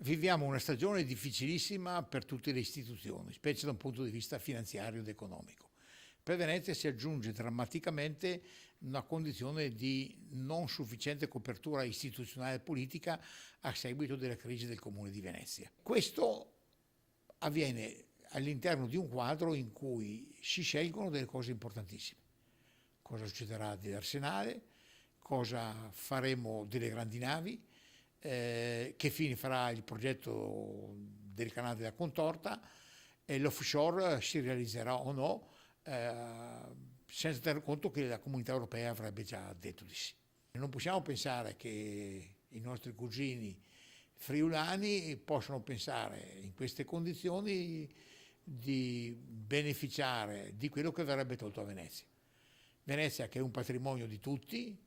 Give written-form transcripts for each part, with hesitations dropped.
Viviamo una stagione difficilissima per tutte le istituzioni, specie da un punto di vista finanziario ed economico. Per Venezia si aggiunge drammaticamente una condizione di non sufficiente copertura istituzionale e politica a seguito della crisi del Comune di Venezia. Questo avviene all'interno di un quadro in cui si scelgono delle cose importantissime. Cosa succederà dell'Arsenale, cosa faremo delle grandi navi, che fine farà il progetto del canale della Contorta e l'offshore si realizzerà o no, senza tener conto che la comunità europea avrebbe già detto di sì. Non possiamo pensare che i nostri cugini friulani possano pensare in queste condizioni di beneficiare di quello che verrebbe tolto a Venezia. Venezia che è un patrimonio di tutti,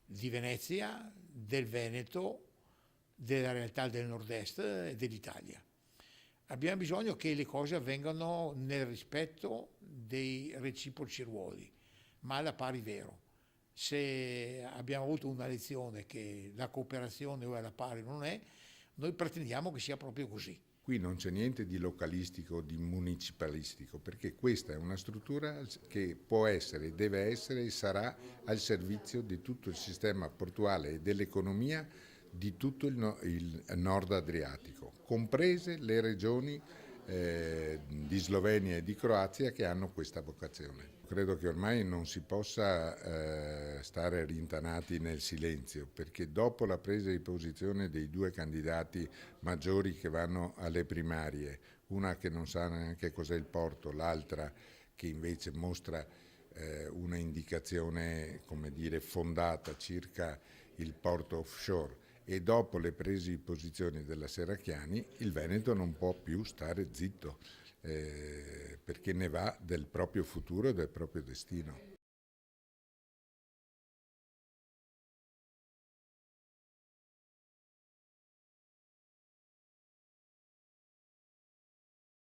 di Venezia, del Veneto, della realtà del nord-est e dell'Italia. Abbiamo bisogno che le cose avvengano nel rispetto dei reciproci ruoli, ma alla pari vero. Se abbiamo avuto una lezione che la cooperazione o alla pari non è, noi pretendiamo che sia proprio così. Qui non c'è niente di localistico o di municipalistico, perché questa è una struttura che può essere, deve essere e sarà al servizio di tutto il sistema portuale e dell'economia di tutto il nord Adriatico, comprese le regioni di Slovenia e di Croazia che hanno questa vocazione. Credo che ormai non si possa stare rintanati nel silenzio, perché dopo la presa di posizione dei due candidati maggiori che vanno alle primarie, una che non sa neanche cos'è il porto, l'altra che invece mostra una indicazione, come dire, fondata circa il porto offshore, e dopo le prese di posizione della Serracchiani il Veneto non può più stare zitto perché ne va del proprio futuro e del proprio destino.